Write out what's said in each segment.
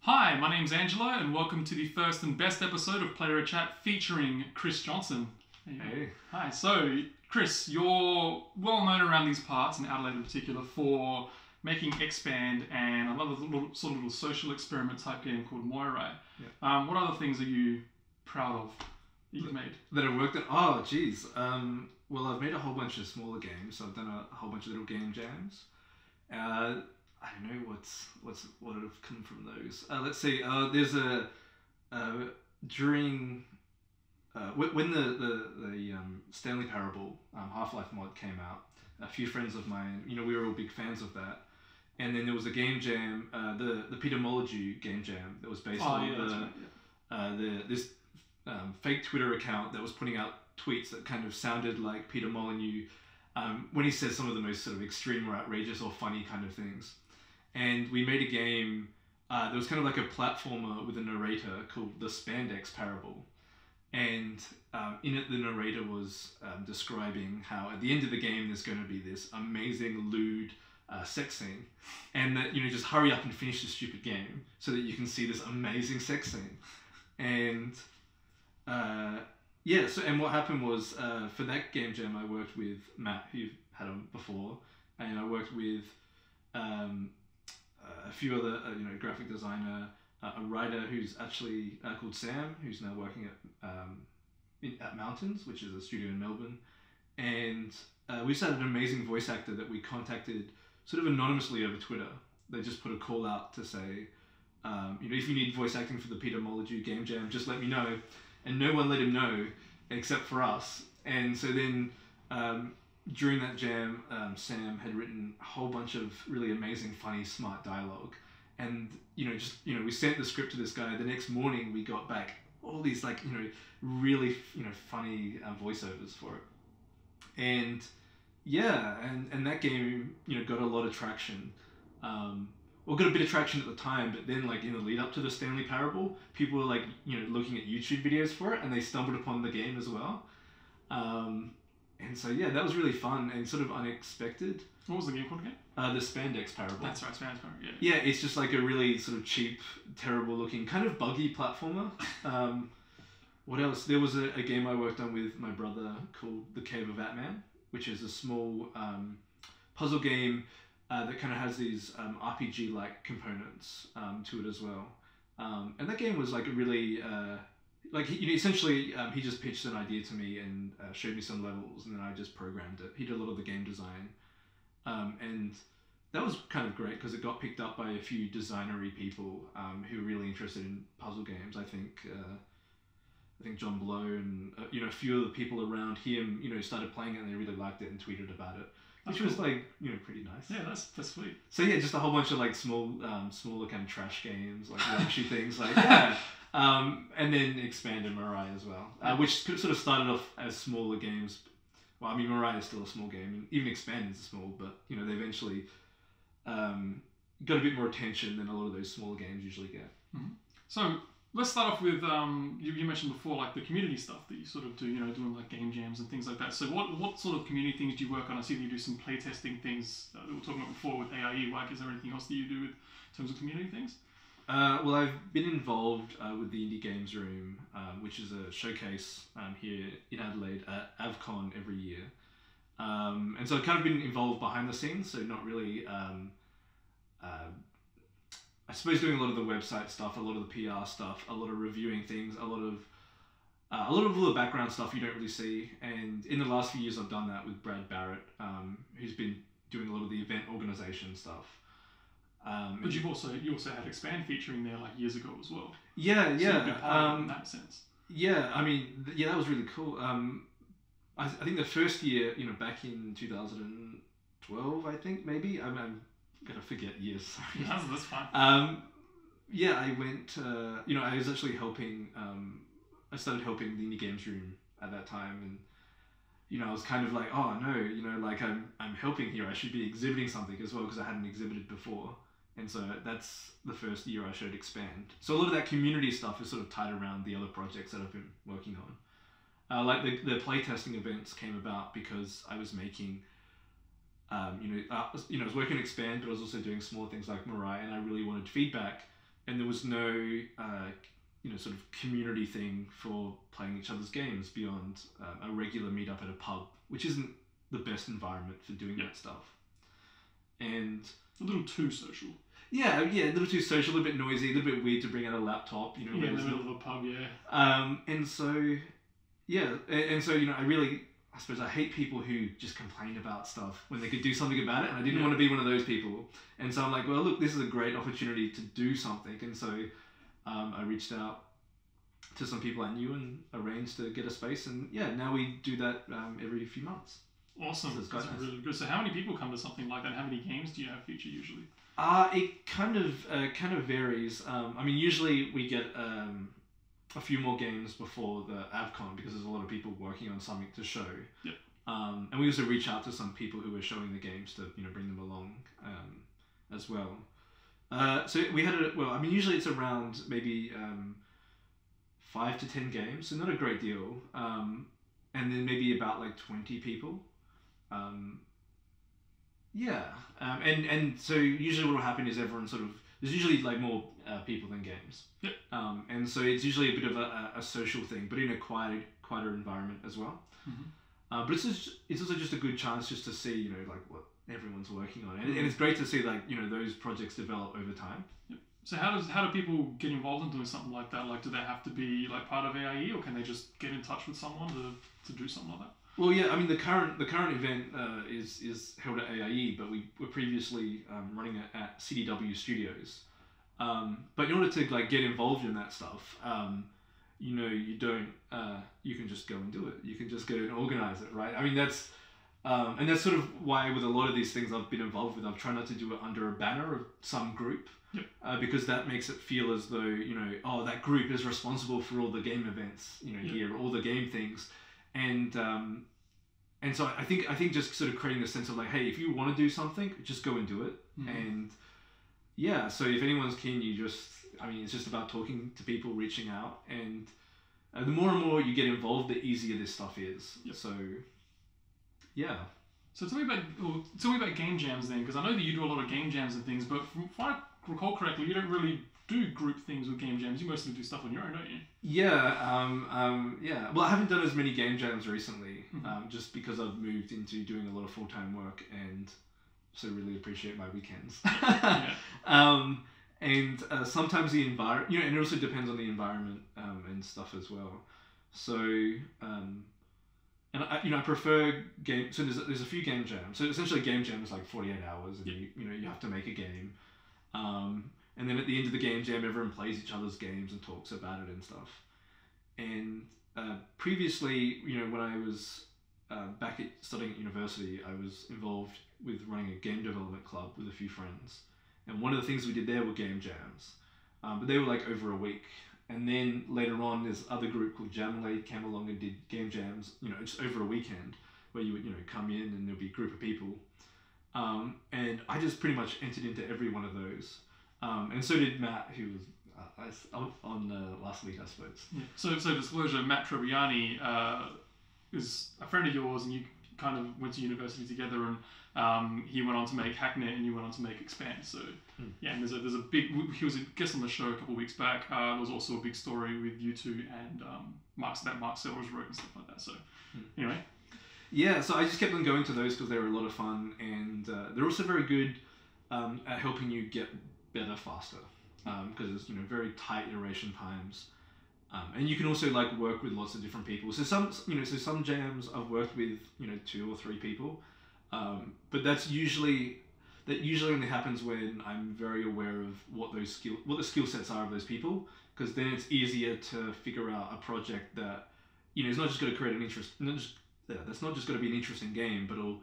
Hi, my name's Angelo, and welcome to the first and best episode of Player Chat featuring Chris Johnson. Hey. Hi. So, Chris, you're well known around these parts, in Adelaide in particular, for making Expand and another little social experiment type game called Moirai. Yeah. What other things are you proud of that you've made? That I've worked on? Oh, geez. Well, I've made a whole bunch of smaller games. So I've done a whole bunch of little game jams. I don't know what would have come from those. Let's see. There's a during when the Stanley Parable Half-Life mod came out. A few friends of mine, we were all big fans of that. And then there was a game jam, the Peter Molyneux game jam that was based on this fake Twitter account that was putting out tweets that kind of sounded like Peter Molyneux when he says some of the most sort of extreme or outrageous or funny kind of things. And we made a game that was kind of like a platformer with a narrator called The Spandex Parable. And in it, the narrator was describing how at the end of the game, there's going to be this amazing, lewd sex scene. And that, just hurry up and finish the stupid game so that you can see this amazing sex scene. And and what happened was for that game jam, I worked with Matt, who you've had on before, and I worked with a few other, graphic designer, a writer who's actually called Sam, who's now working at Mountains, which is a studio in Melbourne, and we just had an amazing voice actor that we contacted sort of anonymously over Twitter. They just put a call out to say, if you need voice acting for the Peter Molyneux game jam, just let me know. And no one let him know except for us. And so then during that jam, Sam had written a whole bunch of really amazing, funny, smart dialogue. And, we sent the script to this guy. The next morning we got back all these really, funny voiceovers for it. And yeah, and that game, got a lot of traction. Got a bit of traction at the time, but then in the lead up to the Stanley Parable, people were looking at YouTube videos for it, and they stumbled upon the game as well. And so yeah, that was really fun and sort of unexpected. What was the game called again? The Spandex Parable. That's right, Spandex Parable. Yeah. Yeah, it's just like a really sort of cheap, terrible looking, kind of buggy platformer. What else? There was a game I worked on with my brother called The Cave of Atman, which is a small puzzle game that kind of has these RPG-like components to it as well. And that game was a really, essentially he just pitched an idea to me and showed me some levels, and then I just programmed it. He did a lot of the game design. And that was kind of great because it got picked up by a few designery people who were really interested in puzzle games. I think John Blow and a few of the people around him started playing it and they really liked it and tweeted about it, which was pretty nice. Yeah, that's sweet. So yeah, just a whole bunch of smaller kind of trash games, rubbish things, and then Expand and Moirai as well, which sort of started off as smaller games. Well, I mean, Moirai is still a small game, and even Expand is small, but they eventually got a bit more attention than a lot of those smaller games usually get. Mm-hmm. So let's start off with you mentioned before the community stuff that you sort of do, doing game jams and things like that. So what sort of community things do you work on? I see that you do some playtesting things that we were talking about before with AIE. Is there anything else that you do in terms of community things? Well, I've been involved with the Indie Games Room, which is a showcase here in Adelaide at AvCon every year. And so I've kind of been involved behind the scenes, so not really, I suppose doing a lot of the website stuff, a lot of the PR stuff, a lot of reviewing things, a lot of all the background stuff you don't really see. And in the last few years, I've done that with Brad Barrett, who's been doing a lot of the event organisation stuff. But you also had Expand featuring there years ago as well. Yeah. So you've been part of it in that sense. Yeah, I mean, that was really cool. I think the first year, back in 2012, I think maybe. I'm gonna forget years. Sorry. That's fine. I went. I was actually helping. I started helping the Indie Games Room at that time, and I was kind of like, oh no, I'm helping here. I should be exhibiting something as well because I hadn't exhibited before. And so that's the first year I showed Expand. So a lot of that community stuff is sort of tied around the other projects that I've been working on. The playtesting events came about because I was making, I was working on Expand, but I was also doing small things like Moirai, and I really wanted feedback and there was no sort of community thing for playing each other's games beyond a regular meetup at a pub, which isn't the best environment for doing that stuff. And a little too social. Yeah, a little too social, a little bit noisy, a little bit weird to bring out a laptop, in the middle of a pub, and so I suppose I hate people who just complain about stuff when they could do something about it, and I didn't want to be one of those people. And so I'm like, well, look, this is a great opportunity to do something. And so I reached out to some people I knew and arranged to get a space, and now we do that every few months. Awesome. So that's really good. So how many people come to something like that? How many games do you have featured usually? It kind of varies. I mean, usually we get a few more games before the AvCon because there's a lot of people working on something to show. Yep. And we also reach out to some people who are showing the games to bring them along as well. So we had usually it's around maybe 5 to 10 games, so not a great deal. And then maybe about like 20 people. And so usually what will happen is everyone there's usually like more people than games. Yep. And so it's usually a bit of a social thing, but in a quieter environment as well. Mm-hmm. But it's also just a good chance just to see, like what everyone's working on. And it's great to see those projects develop over time. Yep. So how do people get involved in doing something like that? Like, do they have to be like part of AIE, or can they just get in touch with someone to do something like that? Well, yeah, I mean the current event is held at AIE, but we were previously running it at CDW Studios. But in order to get involved in that stuff, you don't you can just go and do it. You can just go and organize it, right? I mean and that's sort of why with a lot of these things I've been involved with, I've tried not to do it under a banner of some group. Yep. Because that makes it feel as though that group is responsible for all the game events, here, all the game things. And so I think just sort of creating a sense of like, hey, if you want to do something, just go and do it. Mm-hmm. And so if anyone's keen, it's just about talking to people, reaching out, and the more and more you get involved, the easier this stuff is. Yep. So yeah. So tell me about game jams then, because I know that you do a lot of game jams and things, but if I recall correctly, you don't really do group things with game jams. You mostly do stuff on your own, don't you? Yeah. Well, I haven't done as many game jams recently, Mm-hmm. just because I've moved into doing a lot of full-time work, and so really appreciate my weekends. Yeah. And sometimes the environment, and it also depends on the environment and stuff as well. So, and I prefer game. So there's a few game jams. So essentially, game jam is like 48 hours, and you have to make a game. And then at the end of the game jam, everyone plays each other's games and talks about it and stuff. And previously, when I was back studying at university, I was involved with running a game development club with a few friends. And one of the things we did there were game jams. But they were like over a week. And then later on, this other group called Adelaide came along and did game jams, just over a weekend, where you would, come in and there'd be a group of people. And I just pretty much entered into every one of those. And so did Matt, who was on last week, I suppose. Yeah. So disclosure, Matt Trebbiani is a friend of yours, and you kind of went to university together, and he went on to make Hacknet, and you went on to make Expand. So yeah, and there's a big. He was a guest on the show a couple of weeks back. There was also a big story with you two and Mark Sellers wrote and stuff like that. So anyway. Yeah, so I just kept on going to those because they were a lot of fun, and they're also very good at helping you get better faster, because it's very tight iteration times, and you can also work with lots of different people. So some jams I've worked with 2 or 3 people, but that usually only happens when I'm very aware of what the skill sets are of those people, because then it's easier to figure out a project that is not just going to create an interest. That's not just going to be an interesting game, but it'll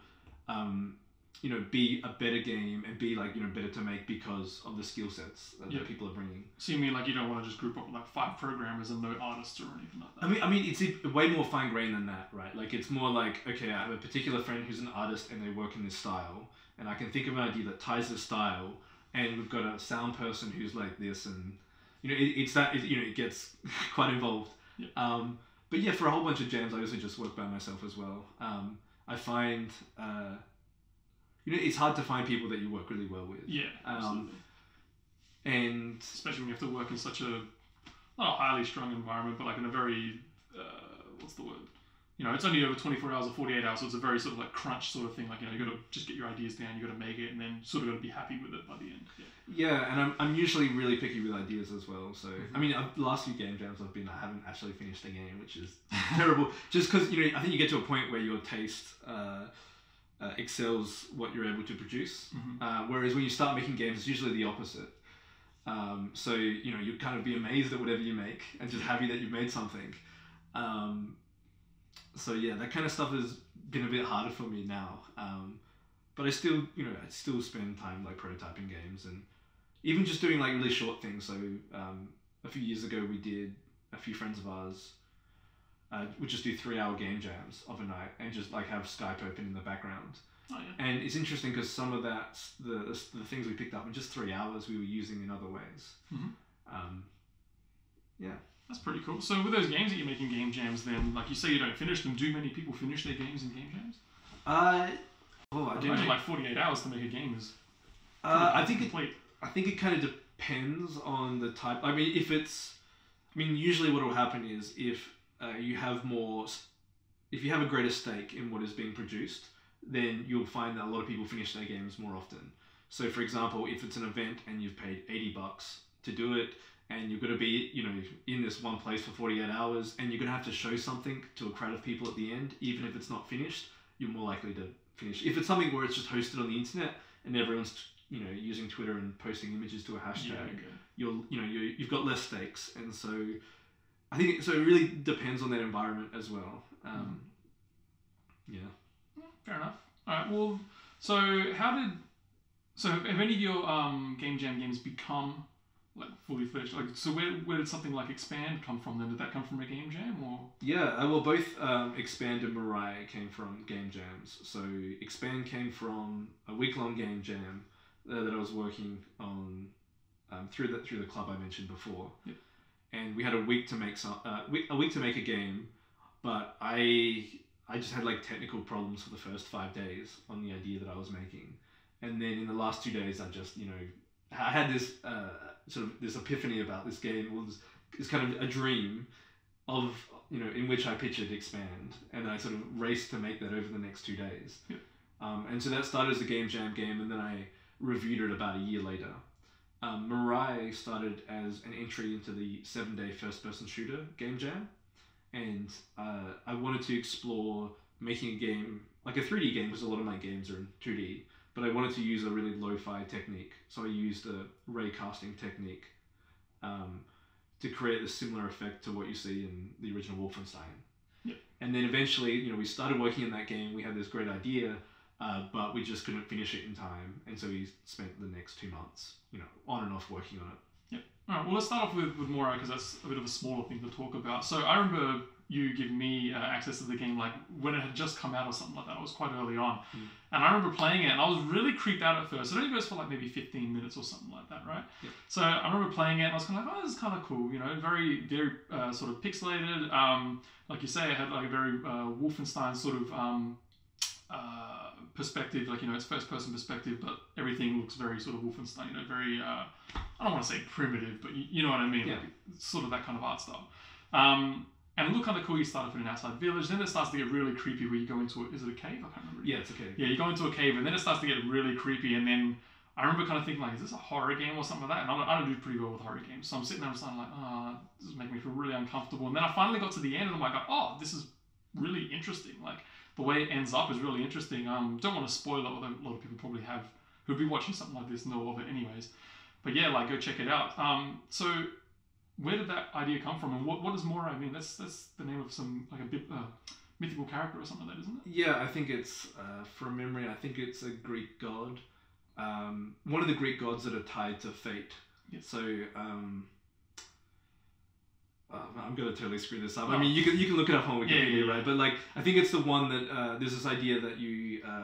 be a better game and be better to make because of the skill sets that people are bringing. So you mean you don't want to just group up 5 programmers and no artists or anything like that? I mean it's way more fine grained than that, right? It's more okay, I have a particular friend who's an artist and they work in this style, and I can think of an idea that ties the style, and we've got a sound person who's like this, and it gets quite involved. Yeah. But yeah, for a whole bunch of jams, I also just work by myself as well. I find, it's hard to find people that you work really well with. Yeah, absolutely. And especially when you have to work in such a not a highly strung environment, but like in a very what's the word? You know, it's only over 24 hours or 48 hours, so it's a very sort of like crunch sort of thing. Like, you know, you got to just get your ideas down, you got to make it, and then sort of got to be happy with it by the end. Yeah, and I'm usually really picky with ideas as well. So I mean, the last few game jams I've been, I haven't actually finished a game, which is terrible. Just because, you know, I think you get to a point where your taste excels what you're able to produce. Whereas when you start making games, it's usually the opposite. So, you know, you kind of be amazed at whatever you make and just happy that you've made something. So yeah, that kind of stuff has been a bit harder for me now. But I still, you know, I still spend time like prototyping games and even just doing like really short things. So a few years ago, a few friends of ours would just do 3-hour game jams of a night and just like have Skype open in the background. Oh, yeah. And it's interesting because some of that, the things we picked up in just 3 hours, we were using in other ways. Yeah. That's pretty cool. So with those games that you're making game jams, then, like you say you don't finish them, do many people finish their games in game jams? I do. Imagine like 48 hours to make a game is I think complete. I think it kind of depends on the type. I mean, usually what will happen is if you have a greater stake in what is being produced, then you'll find that a lot of people finish their games more often. So, for example, if it's an event and you've paid $80 to do it, and you're going to be, you know, in this one place for 48 hours, and you're going to have to show something to a crowd of people at the end, even if it's not finished, you're more likely to finish. If it's something where it's just hosted on the internet and everyone's, you know, using Twitter and posting images to a hashtag, you've got less stakes, and so I think it really depends on that environment as well. Yeah. Fair enough. All right. Well, so have any of your game jam games become like fully fledged? Like, so where did something like Expand come from then? Did that come from a game jam or? Yeah, well, both Expand and Moirai came from game jams. So Expand came from a week-long game jam that I was working on through the club I mentioned before. Yep. And we had a week to make a game, but I just had like technical problems for the first 5 days on the idea that I was making, and then in the last 2 days I just, you know, I had this sort of this epiphany about this game. It was it's kind of a dream of, you know, in which I pictured Expand, and I sort of raced to make that over the next 2 days. Yep. And so that started as a game jam game, and then I reviewed it about a year later. Moirai started as an entry into the 7-day first-person shooter game jam, and I wanted to explore making a game, like a 3D game, because a lot of my games are in 2D, but I wanted to use a really lo-fi technique. So I used a ray casting technique to create a similar effect to what you see in the original Wolfenstein. Yep. And then eventually, you know, we started working in that game, we had this great idea, but we just couldn't finish it in time, and so we spent the next 2 months, you know, on and off working on it. Yep. All right. Well, let's start off with Moirai, because that's a bit of a smaller thing to talk about. So I remember you giving me access to the game like when it had just come out or something like that. It was quite early on, and I remember playing it, and I was really creeped out at first. It only goes for like maybe 15 minutes or something like that, right? Yep. So I remember playing it, and I was kind of like, oh, this is kind of cool, you know, very sort of pixelated. Like you say, it had like a very Wolfenstein sort of perspective, like, you know, it's first person perspective, but everything looks very sort of Wolfenstein, you know, very I don't want to say primitive, but you know what I mean. Yeah. Like, it's sort of that kind of art style. And it looked kind of cool. You started with an outside village, then it starts to get really creepy where you go into is it a cave? I can't remember. Yeah, it's a cave. Yeah, you go into a cave, and then it starts to get really creepy, and then I remember kind of thinking like, is this a horror game or something like that? And I don't do pretty well with horror games, so I'm sitting there and I'm like, oh, this is making me feel really uncomfortable. And then I finally got to the end, and I'm like, oh, this is really interesting. Like, the way it ends up is really interesting. Don't want to spoil it, although a lot of people probably have who'll be watching something like this know of it anyways. But yeah, like, go check it out. So where did that idea come from, and what does Moirai mean? That's the name of some like a bit mythical character or something like that, isn't it? Yeah, I think it's from memory. I think it's a Greek god. One of the Greek gods that are tied to fate. Yes. So I'm gonna totally screw this up. I mean, you can look it up on Wikipedia, right? But like, I think it's the one that there's this idea that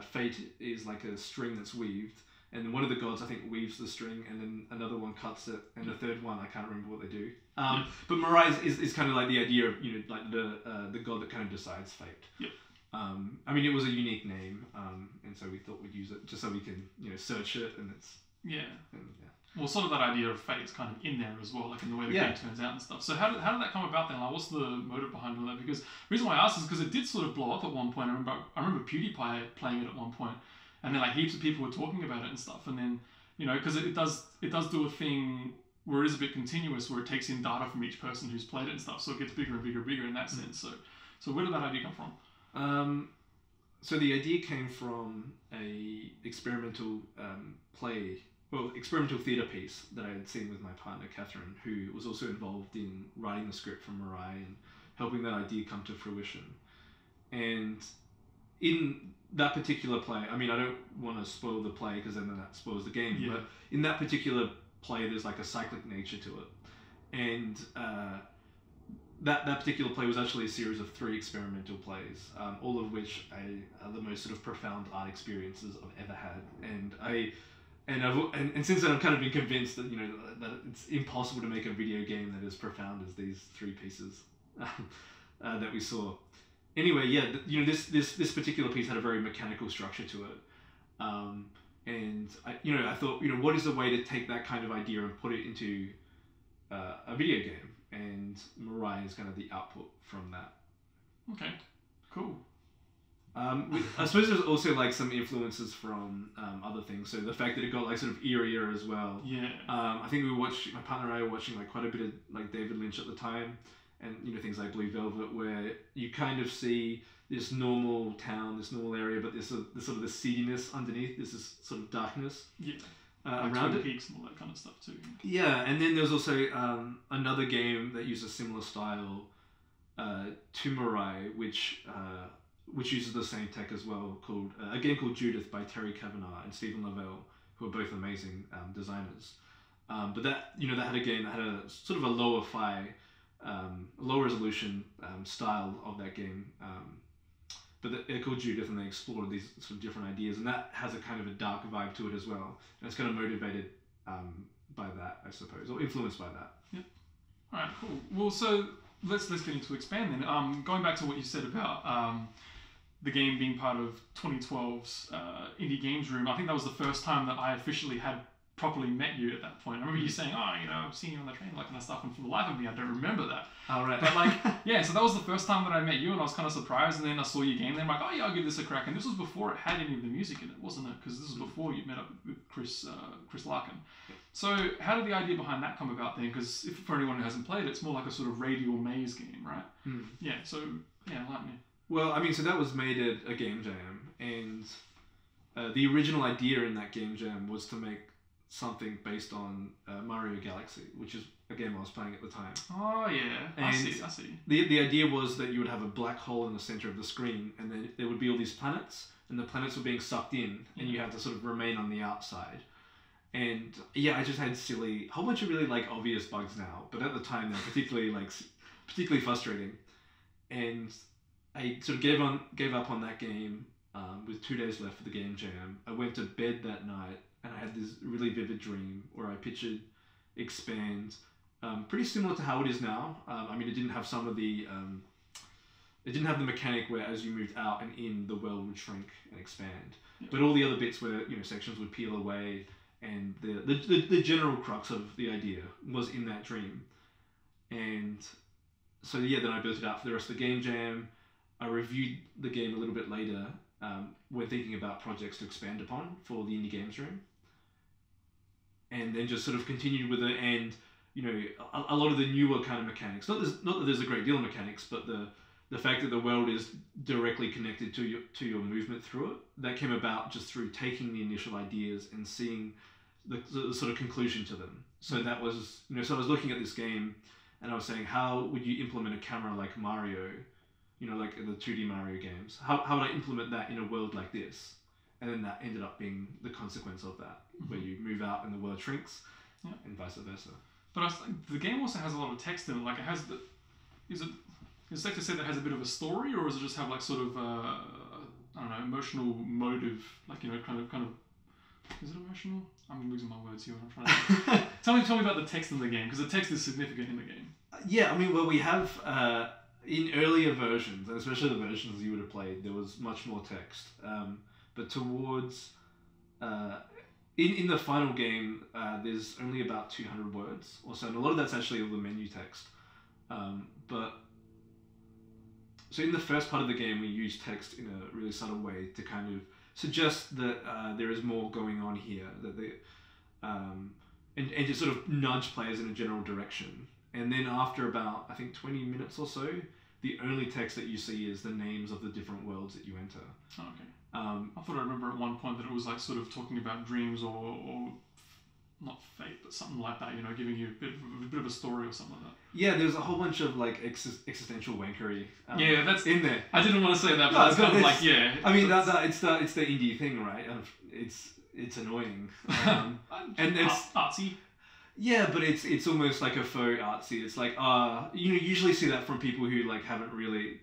fate is like a string that's weaved, and one of the gods I think weaves the string, and then another one cuts it, and the third one I can't remember what they do. But Moirai is kind of like the idea of, you know, like the god that kind of decides fate. Yep. I mean, it was a unique name, and so we thought we'd use it just so we can, you know, search it, and it's yeah. And, yeah. Well, sort of that idea of fate's kind of in there as well, like in the way the Yeah. game turns out and stuff. So how did that come about then? Like, what's the motive behind all that? Because the reason why I asked is because it did sort of blow up at one point. I remember PewDiePie playing it at one point, and then like heaps of people were talking about it and stuff. And then because it does do a thing where it is a bit continuous, where it takes in data from each person who's played it and stuff, so it gets bigger and bigger and bigger in that sense. So where did that idea come from? So the idea came from a experimental experimental theatre piece that I had seen with my partner Catherine, who was also involved in writing the script for Moirai and helping that idea come to fruition. And in that particular play, I mean, I don't want to spoil the play because then that spoils the game, but in that particular play, there's like a cyclic nature to it. And that particular play was actually a series of 3 experimental plays, all of which are the most sort of profound art experiences I've ever had. And since then I've kind of been convinced that that it's impossible to make a video game that is profound as these 3 pieces that we saw. Anyway, this particular piece had a very mechanical structure to it, and I thought, what is a way to take that kind of idea and put it into a video game? And Moirai is kind of the output from that. Okay, cool. I suppose there's also like some influences from other things. So the fact that it got like sort of eerier as well. Yeah. I think my partner and I were watching like quite a bit of like David Lynch at the time, and things like Blue Velvet, where you kind of see this normal town, this normal area, but there's sort of the seediness underneath. There's this sort of darkness. Yeah. Like around Twin Peaks and all that kind of stuff too. Yeah, and then there's also another game that uses a similar style to Moirai, which uses the same tech as well, called a game called Judith by Terry Kavanagh and Stephen Lavelle, who are both amazing designers. But that had a game that had a sort of a lower low resolution style of that game. But they're called Judith, and they explored these sort of different ideas, and that has a kind of a dark vibe to it as well. And it's kind of motivated by that, I suppose, or influenced by that. Yep. All right, cool. Well, so let's get into Expand then. Going back to what you said about the game being part of 2012's Indie Games Room, I think that was the first time that I officially had properly met you at that point. I remember you saying, I've seen you on the train, like, kind of stuff, and for the life of me, I don't remember that. Oh, right. But, like, yeah, so that was the first time that I met you, and I was kind of surprised, and then I saw your game, and I'm like, I'll give this a crack. And this was before it had any of the music in it, wasn't it? Because this was before you met up with Chris Larkin. So how did the idea behind that come about then? Because for anyone who hasn't played it, it's more like a sort of radial maze game, right? Yeah, so, enlighten me. Well, I mean, so that was made at a game jam, and the original idea in that game jam was to make something based on Mario Galaxy, which is a game I was playing at the time. Oh yeah, I see. The idea was that you would have a black hole in the center of the screen, and then there would be all these planets, and the planets were being sucked in, and you had to sort of remain on the outside. And I just had a whole bunch of really like obvious bugs now, but at the time they were particularly frustrating. And I sort of gave up on that game with 2 days left for the game jam. I went to bed that night, and I had this really vivid dream where I pictured Expand, pretty similar to how it is now. I mean, it didn't have some of the, it didn't have the mechanic where as you moved out and in, the world would shrink and expand. Yeah. But all the other bits where sections would peel away, and the general crux of the idea was in that dream. And so then I built it out for the rest of the game jam. I reviewed the game a little bit later. We're thinking about projects to expand upon for the Indie Games Room, and then just sort of continued with it. And a lot of the newer kind of mechanics, not that there's a great deal of mechanics, but the fact that the world is directly connected to your movement through it, that came about just through taking the initial ideas and seeing the sort of conclusion to them. So that was so I was looking at this game, and I was saying, how would you implement a camera like Mario? Like in the 2D Mario games. How would I implement that in a world like this? And then that ended up being the consequence of that, where you move out and the world shrinks, and vice versa. But the game also has a lot of text in it. Like, it has is it safe to say that it has a bit of a story, or does it just have like sort of I don't know, emotional motive? Like, kind of. Is it emotional? I'm losing my words here. I'm trying to tell me about the text in the game, because the text is significant in the game. Yeah, I mean, well, we have. In earlier versions, and especially the versions you would have played, there was much more text. But towards, in the final game, there's only about 200 words or so, and a lot of that's actually all the menu text. But so in the first part of the game, we use text in a really subtle way to kind of suggest that there is more going on here, that they and to sort of nudge players in a general direction. And then after about, I think, 20 minutes or so, the only text that you see is the names of the different worlds that you enter. Oh, okay. I thought I remember at one point that it was like sort of talking about dreams or not fate, but something like that, you know, giving you a bit of a story or something like that. Yeah, there's a whole bunch of like existential wankery. Yeah, that's in there. I didn't want to say that, but it's kind of like, yeah. I mean, it's the indie thing, right? It's annoying. And it's artsy. Yeah, but it's almost like a faux artsy. It's like you usually see that from people who like haven't really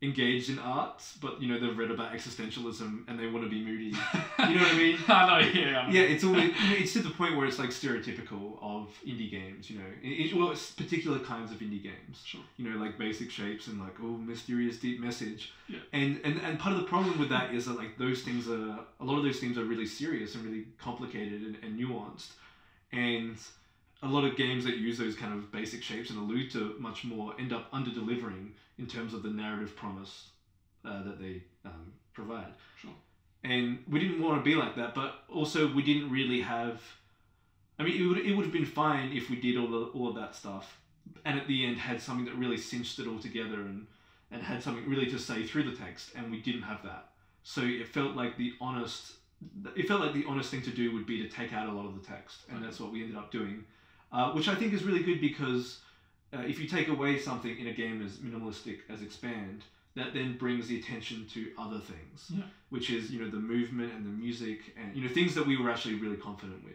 engaged in arts, but you know they've read about existentialism and they want to be moody. You know what I mean? I know, yeah. Yeah, it's always it's to the point where it's like stereotypical of indie games. You know, well, it's particular kinds of indie games. Sure. You know, like basic shapes and like mysterious deep message. Yeah. And part of the problem with that is that like a lot of those themes are really serious and really complicated and nuanced, and a lot of games that use those kind of basic shapes and allude to much more end up under-delivering in terms of the narrative promise that they provide. Sure. And we didn't want to be like that, but also we didn't really have... I mean, it would have been fine if we did all of that stuff and at the end had something that really cinched it all together and had something really to say through the text, and we didn't have that. So it felt like the honest thing to do would be to take out a lot of the text, and that's what we ended up doing. Which I think is really good because if you take away something in a game as minimalistic as Expand, that then brings the attention to other things, which is, you know, the movement and the music and, you know, things that we were actually really confident with.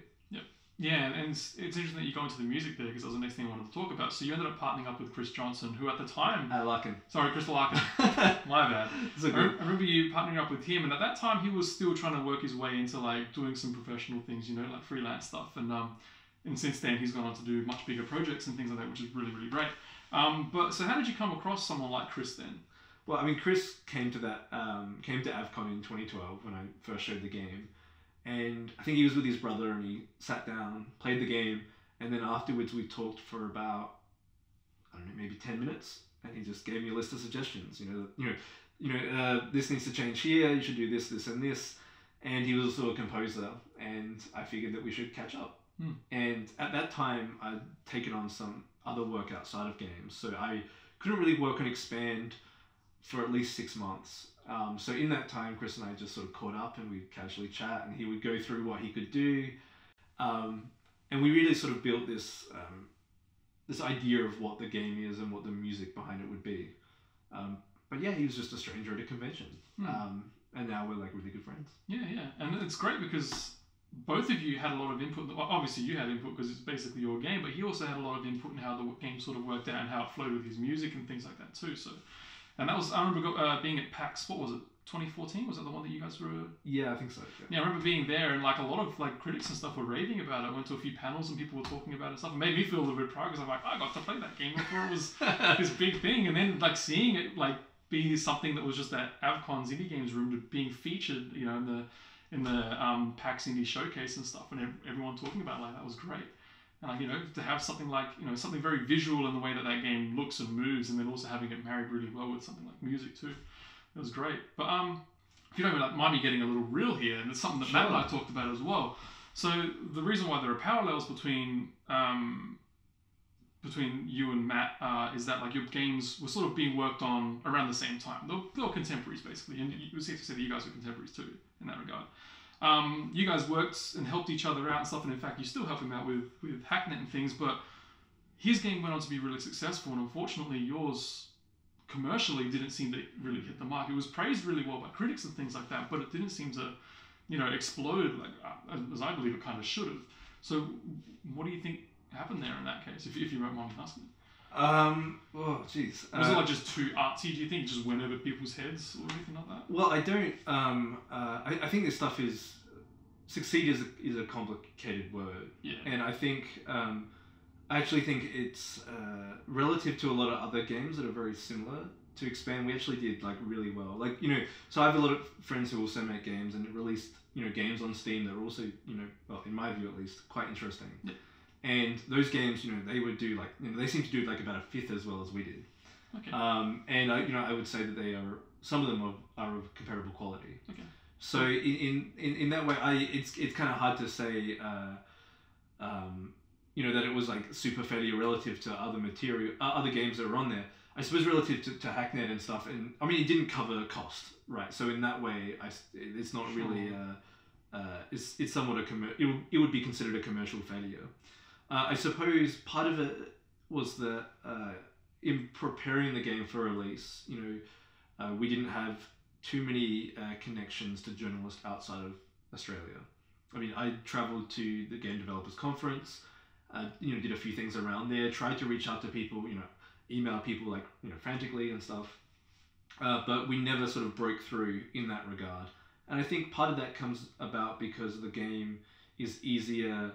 Yeah, and it's interesting that you go into the music there because that was the next thing I wanted to talk about. So you ended up partnering up with Chris Johnson, who at the time... Larkin. Sorry, Chris Larkin. My bad. I remember you partnering up with him, and at that time he was still trying to work his way into like doing some professional things, you know, like freelance stuff. And since then he's gone on to do much bigger projects and things like that, which is really, really great. But so how did you come across someone like Chris then? Well, I mean, Chris came to AvCon in 2012 when I first showed the game. And I think he was with his brother and he sat down, played the game, and then afterwards we talked for about, I don't know, maybe 10 minutes, and he just gave me a list of suggestions. This needs to change here, you should do this, this, and this. And he was also a composer, and I figured that we should catch up. And at that time, I'd taken on some other work outside of games, so I couldn't really work on Expand for at least 6 months. So in that time, Chris and I just sort of caught up and we'd casually chat and he would go through what he could do. And we really sort of built this idea of what the game is and what the music behind it would be. But yeah, he was just a stranger at a convention. And now we're like really good friends. Yeah. And it's great because both of you had a lot of input. Obviously you had input because it's basically your game, but he also had a lot of input in how the game sort of worked out and how it flowed with his music and things like that too. So... And that was, I remember being at PAX, what was it, 2014? Was that the one that you guys were... Yeah, I think so. Yeah, I remember being there and like a lot of like critics and stuff were raving about it. I went to a few panels and people were talking about it and stuff. It made me feel a little bit proud because I'm like, I got to play that game before it was this big thing. And then like seeing it like be something that was just at AvCon's Indie Games room being featured, you know, in the PAX Indie Showcase and stuff, and everyone talking about it, like that was great. And like, you know, to have something like, you know, something very visual in the way that game looks and moves, and then also having it married really well with something like music too, it was great. But if you don't mind me getting a little real here, and it's something that Matt and I talked about as well. So the reason why there are parallels between you and Matt is that like your games were sort of being worked on around the same time. They were contemporaries basically, and it was safe to say that you guys were contemporaries too in that regard. You guys worked and helped each other out and stuff, and in fact you still help him out with Hacknet and things, but his game went on to be really successful, and unfortunately yours commercially didn't seem to really hit the mark. It was praised really well by critics and things like that, but it didn't seem to, you know, explode like as I believe it kind of should have. So what do you think happened there in that case, if you don't mind me asking? Oh, jeez. Was it like just too artsy, do you think? Just went over people's heads or anything like that? Well, I don't. I think this stuff is... Succeed is a complicated word. Yeah. And I think... I actually think it's relative to a lot of other games that are very similar to expand, we actually did like really well. Like, you know, so I have a lot of friends who also make games and released, you know, games on Steam that are also, you know, well, in my view at least, quite interesting. Yeah. And those games, you know, they would do like, you know, they seem to do like about a fifth as well as we did. Okay. And I, you know, I would say that they are, some of them are of comparable quality. Okay. So in that way, it's kind of hard to say, you know, that it was like super failure relative to other games that are on there. I suppose relative to Hacknet and stuff, and I mean, it didn't cover cost, right? So in that way, it's not really, it's somewhat it would be considered a commercial failure. I suppose part of it was that in preparing the game for release, you know, we didn't have too many connections to journalists outside of Australia. I mean, I travelled to the Game Developers Conference, you know, did a few things around there, tried to reach out to people, you know, email people like, you know, frantically and stuff, but we never sort of broke through in that regard. And I think part of that comes about because the game is easier.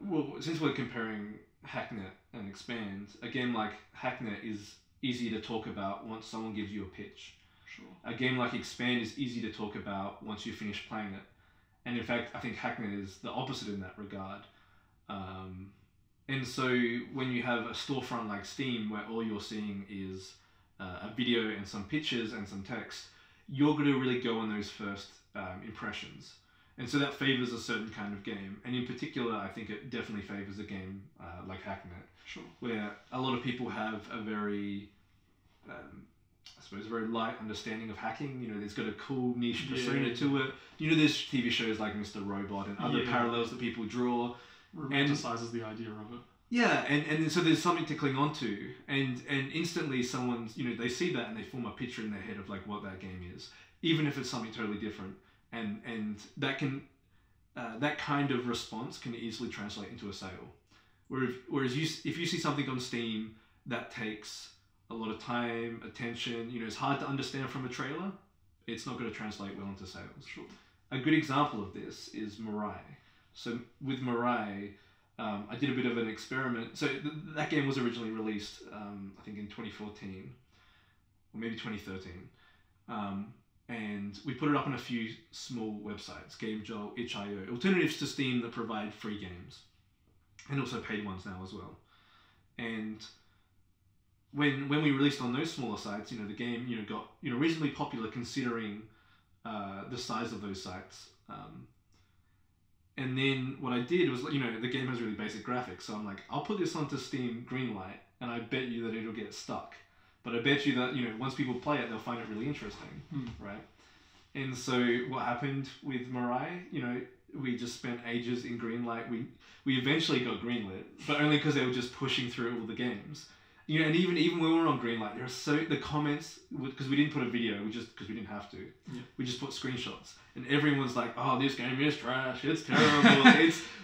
Well, since we're comparing Hacknet and Expand, a game like Hacknet is easy to talk about once someone gives you a pitch. Sure. A game like Expand is easy to talk about once you finish playing it. And in fact, I think Hacknet is the opposite in that regard. And so when you have a storefront like Steam, where all you're seeing is a video and some pictures and some text, you're going to really go on those first impressions. And so that favors a certain kind of game. And in particular, I think it definitely favors a game like Hacknet, Sure. where a lot of people have a very, I suppose, a very light understanding of hacking. You know, it's got a cool niche persona to it. You know, there's TV shows like Mr. Robot and other parallels that people draw. Romanticizes the idea of it. Yeah, and so there's something to cling on to, and instantly someone's, you know, they see that and they form a picture in their head of like what that game is, even if it's something totally different, and that can, that kind of response can easily translate into a sale. Whereas if you see something on Steam that takes a lot of time, attention, you know, it's hard to understand from a trailer, it's not going to translate well into sales. Sure. A good example of this is Moirai. So with Moirai, I did a bit of an experiment. So that game was originally released, I think in 2014, or maybe 2013. And we put it up on a few small websites, GameJolt, itch.io, alternatives to Steam that provide free games, and also paid ones now as well. And when we released on those smaller sites, you know, the game, you know, got, you know, reasonably popular considering the size of those sites. And then what I did was, you know, the game has really basic graphics, so I'm like, I'll put this onto Steam Greenlight, and I bet you that it'll get stuck. But I bet you that, you know, once people play it, they'll find it really interesting, right? And so what happened with Moirai, you know, we just spent ages in Greenlight. We eventually got greenlit, but only because they were just pushing through all the games. You know, and even when we were on Greenlight, there are the comments, because we didn't put a video, because we didn't have to. Yeah. We just put screenshots, and everyone's like, "Oh, this game is trash. It's terrible.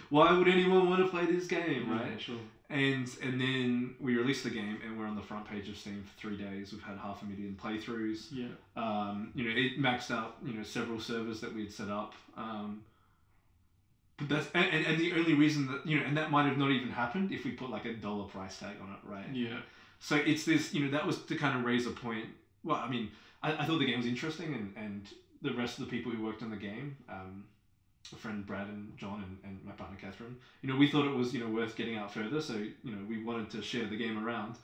Why would anyone want to play this game, right?" Yeah, sure. And then we released the game, and we're on the front page of Steam for 3 days. We've had 500,000 playthroughs. Yeah. You know, it maxed out, you know, several servers that we had set up. But that's and the only reason that, you know, and that might have not even happened if we put like $1 price tag on it, right? Yeah. So it's this, you know, that was to kind of raise a point. Well, I mean, I thought the game was interesting, and the rest of the people who worked on the game, a friend Brad and John and my partner Catherine, you know, we thought it was, you know, worth getting out further. So, you know, we wanted to share the game around.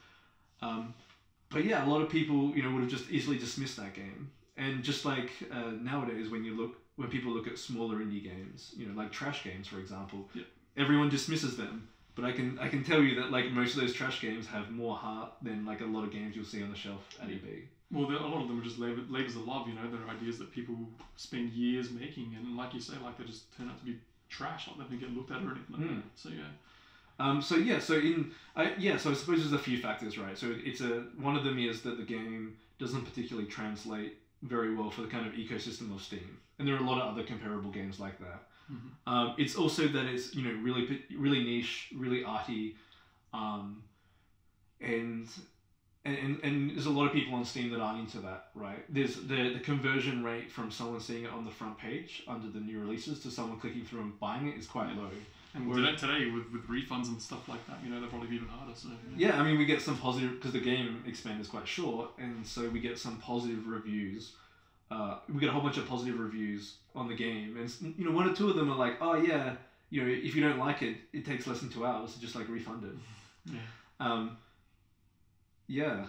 But yeah, a lot of people, you know, would have just easily dismissed that game. And just like nowadays, when people look at smaller indie games, you know, like trash games, for example, everyone dismisses them. But I can tell you that like most of those trash games have more heart than like a lot of games you'll see on the shelf at EB. Well, a lot of them are just labors of love, you know. They're ideas that people spend years making, and like you say, like they just turn out to be trash, like they don't get looked at or anything like that. So yeah. So I suppose there's a few factors, right? So one of them is that the game doesn't particularly translate very well for the kind of ecosystem of Steam, and there are a lot of other comparable games like that. It's also that it's, you know, really niche, really arty, and there's a lot of people on Steam that aren't into that, right? There's the conversion rate from someone seeing it on the front page under the new releases to someone clicking through and buying it is quite low. And today with refunds and stuff like that, they're probably even harder. So yeah, I mean, we get some positive because the game Expand is quite short, and so we get some positive reviews. We get a whole bunch of positive reviews on the game, and one or two of them are like, oh yeah, if you don't like it, it takes less than 2 hours, just like refund it. Yeah.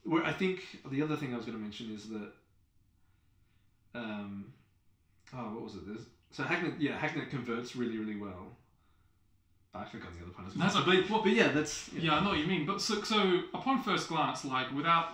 Where I think the other thing I was going to mention is that, what was it? So Hacknet converts really, really well. I forgot the other part. But yeah, that's... Yeah, I know what you mean. But so upon first glance, like, without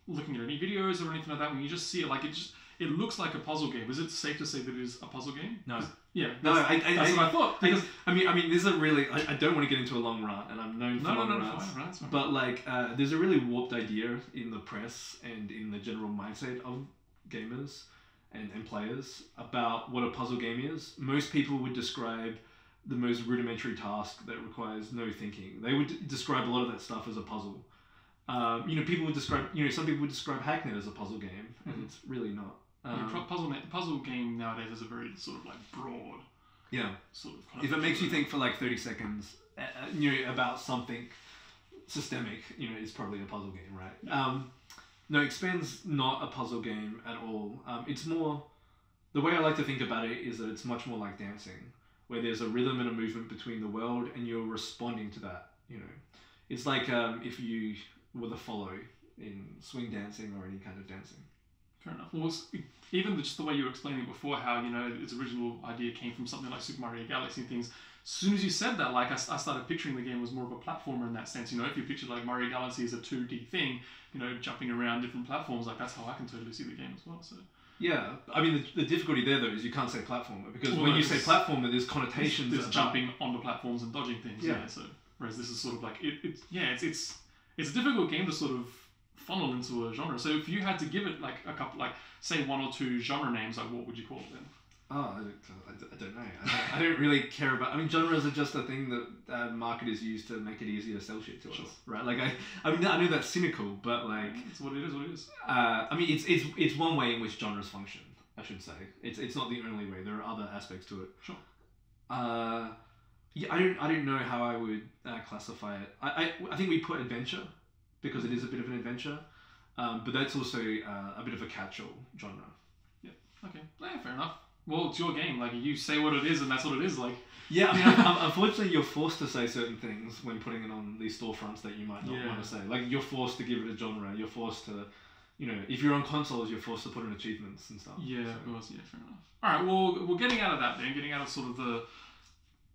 looking at any videos or anything like that, when you just see it, like, it looks like a puzzle game. Is it safe to say that it is a puzzle game? No. Yeah. That's what I thought. Because I mean, this is a really... I don't want to get into a long rant, and I'm known for long rants. Fine. But, like, there's a really warped idea in the press and in the general mindset of gamers and players about what a puzzle game is. Most people would describe the most rudimentary task that requires no thinking. They would describe a lot of that stuff as a puzzle. People would describe, some people would describe Hacknet as a puzzle game, and it's really not. Puzzle game nowadays is a very sort of like broad. Yeah. Sort of. If it makes you think for like 30 seconds, about something systemic, it's probably a puzzle game, right? Yeah. No, Expand's not a puzzle game at all. It's more, the way I like to think about it is that it's much more like dancing, where there's a rhythm and a movement between the world, and you're responding to that. It's like if you were the follow in swing dancing or any kind of dancing. Fair enough. Well, even just the way you were explaining before, how its original idea came from something like Super Mario Galaxy and things. As soon as you said that, like I started picturing the game was more of a platformer in that sense. If you picture like Mario Galaxy as a 2D thing, jumping around different platforms, like that's how I can totally see the game as well. So. Yeah, I mean the difficulty there though is you can't say platformer because when you say platformer, there's connotations. There's jumping onto platforms and dodging things. Yeah. So whereas this is sort of like it's a difficult game to sort of funnel into a genre. So if you had to give it like a couple, like say 1 or 2 genre names, like what would you call it then? Oh, I don't know. I don't really care about... I mean, genres are just a thing that marketers use to make it easier to sell shit to us, right? Like, I know that's cynical, but like... It's what it is. I mean, it's one way in which genres function, I should say. It's not the only way. There are other aspects to it. Sure. Yeah, I don't know how I would classify it. I think we put adventure, because it is a bit of an adventure, but that's also a bit of a catch-all genre. Yeah, okay. Yeah, fair enough. Well, it's your game. Like, you say what it is, and that's what it is. Like, yeah. I mean, unfortunately, you're forced to say certain things when putting it on these storefronts that you might not want to say. Like, you're forced to give it a genre. You're forced to, if you're on consoles, you're forced to put in achievements and stuff. Yeah, so. Of course. Yeah, fair enough. All right. Well, we're getting out of that then. Getting out of sort of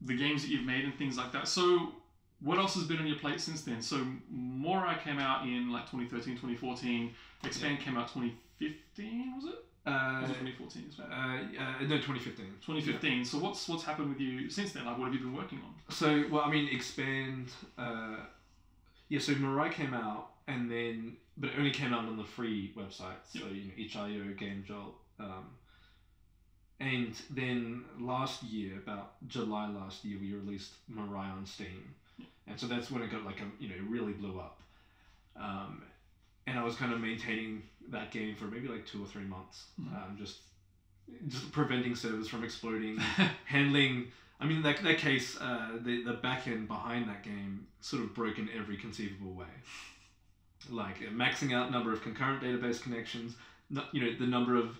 the games that you've made and things like that. So, what else has been on your plate since then? So, Moirai came out in like 2013, 2014. Expand came out 2015, was it? Was it 2014 as well? No, 2015. 2015. Yeah. So what's happened with you since then? Like, what have you been working on? So, well, I mean, Expand... so Moirai came out, and then... But it only came out on the free websites. Yep. So, itch.io, GameJolt. And then last year, about July last year, we released Moirai on Steam. Yep. And so that's when it got, like, it really blew up. And I was kind of maintaining that game for maybe like 2 or 3 months, just preventing servers from exploding, handling. I mean, that case, the back end behind that game sort of broke in every conceivable way, like maxing out number of concurrent database connections, the number of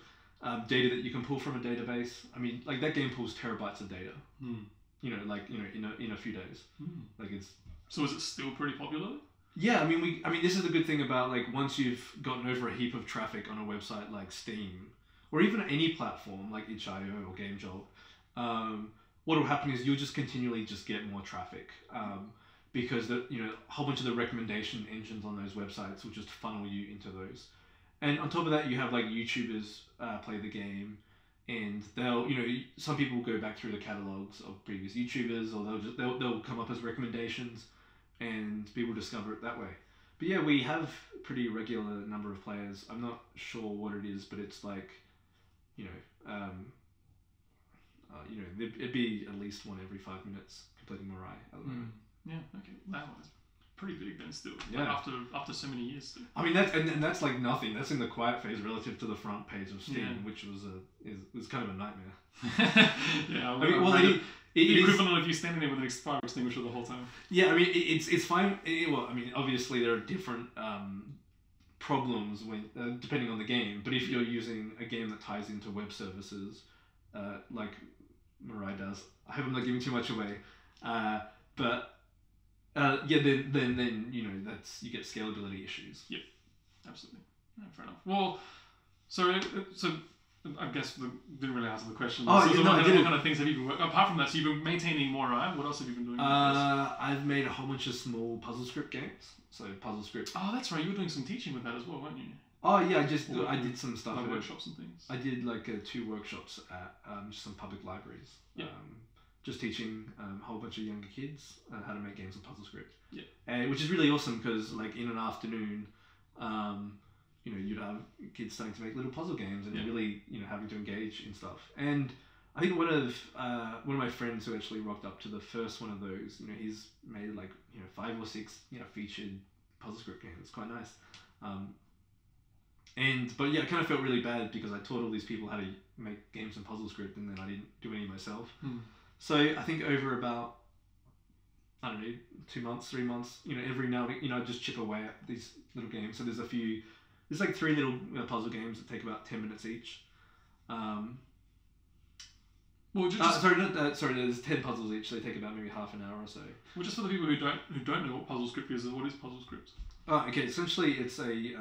data that you can pull from a database. I mean, like that game pulls terabytes of data. In a few days. Like it's. So is it still pretty popular? Yeah, I mean, this is the good thing about like once you've gotten over a heap of traffic on a website like Steam, or even any platform like itch.io or GameJolt, what will happen is you'll just continually just get more traffic, because a whole bunch of the recommendation engines on those websites will just funnel you into those, and on top of that you have like YouTubers play the game, and they'll some people will go back through the catalogs of previous YouTubers, or they'll come up as recommendations. And people discover it that way. But yeah, we have a pretty regular number of players. I'm not sure what it is, but it's like, it'd be at least one every 5 minutes completing Moirai at the moment. Yeah, okay. That was. pretty big then still. Yeah. Like after so many years. Still. I mean that's like nothing. That's in the quiet phase relative to the front page of Steam, which was kind of a nightmare. Yeah. I mean, well, it the is equivalent of you standing there with an fire extinguisher the whole time. Yeah, I mean it's fine. Well, I mean obviously there are different problems when depending on the game. But if you're using a game that ties into web services, like Moirai does, I hope I'm not giving too much away. But then that's you get scalability issues. Yep, absolutely. No, fair enough. Well, so I guess didn't really answer the question. Oh, so yeah, what kind of things have you been working? Apart from that, so you've been maintaining Moirai. What else have you been doing? I've made a whole bunch of small puzzle script games. So puzzle script. Oh, that's right. You were doing some teaching with that as well, weren't you? Oh yeah, I did some stuff. Like workshops and things. I did like 2 workshops at some public libraries. Yeah. Just teaching a whole bunch of younger kids how to make games with puzzle script. Yeah. Which is really awesome because like in an afternoon, you'd have kids starting to make little puzzle games and really having to engage in stuff. And I think one of my friends who actually rocked up to the first one of those, he's made like 5 or 6 featured puzzle script games. It's quite nice. But I kind of felt really bad because I taught all these people how to make games in puzzle script and then I didn't do any myself. So I think over about 2 months, 3 months, every now and I just chip away at these little games. So there's like 3 little puzzle games that take about 10 minutes each. Well, there's 10 puzzles each. They take about maybe half an hour or so. Well, just for the people who don't know what puzzle script is, what is puzzle script? Okay, essentially it's a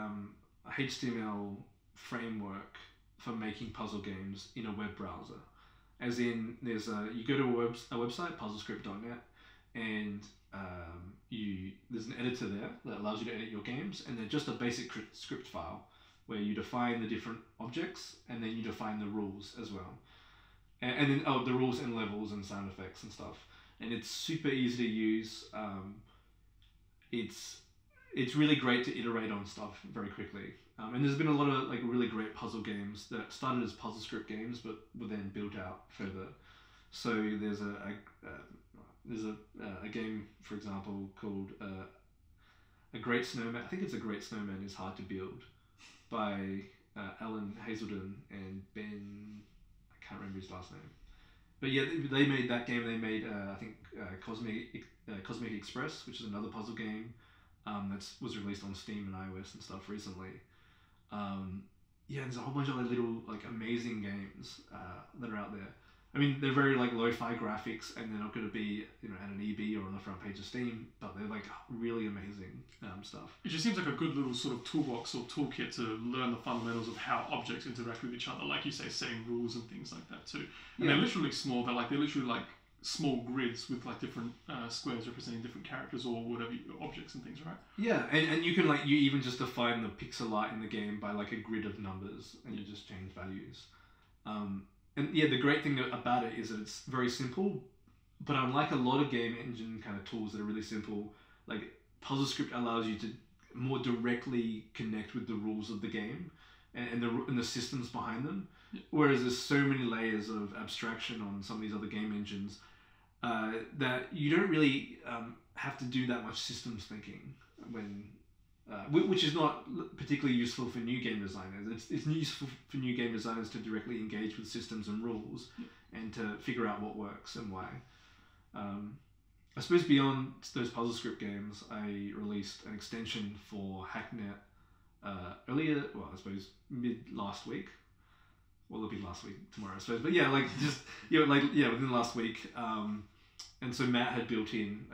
HTML framework for making puzzle games in a web browser. As in, you go to a website, puzzlescript.net, and there's an editor there that allows you to edit your games, and then just a basic script file where you define the different objects and then you define the rules as well. And then the rules and levels and sound effects and stuff. And it's super easy to use. It's really great to iterate on stuff very quickly. And there's been a lot of like really great puzzle games that started as puzzle script games but were then built out further. So there's a game, for example, called A Great Snowman. I think it's A Great Snowman is Hard to Build by Alan Hazelden and Ben. I can't remember his last name. But yeah, they made that game. They made I think Cosmic Express, which is another puzzle game. That was released on Steam and iOS and stuff recently. There's a whole bunch of little like amazing games that are out there. I mean, they're very like lo-fi graphics, and they're not going to be at an EB or on the front page of Steam, but they're like really amazing stuff. It just seems like a good little sort of toolbox or toolkit to learn the fundamentals of how objects interact with each other, like you say, setting rules and things like that too. And they're literally small. They're literally like small grids with like different squares representing different characters or whatever objects and things, right? Yeah, and you can you even just define the pixel art in the game by like a grid of numbers, and you just change values. And the great thing about it is that it's very simple, but unlike a lot of game engine kind of tools that are really simple, like puzzle script allows you to more directly connect with the rules of the game and the systems behind them. Whereas there's so many layers of abstraction on some of these other game engines that you don't really have to do that much systems thinking which is not particularly useful for new game designers. It's useful for new game designers to directly engage with systems and rules and to figure out what works and why. I suppose beyond those puzzle script games, I released an extension for Hacknet mid last week. Well, it'll be last week tomorrow, I suppose. But within the last week. And so Matt had built in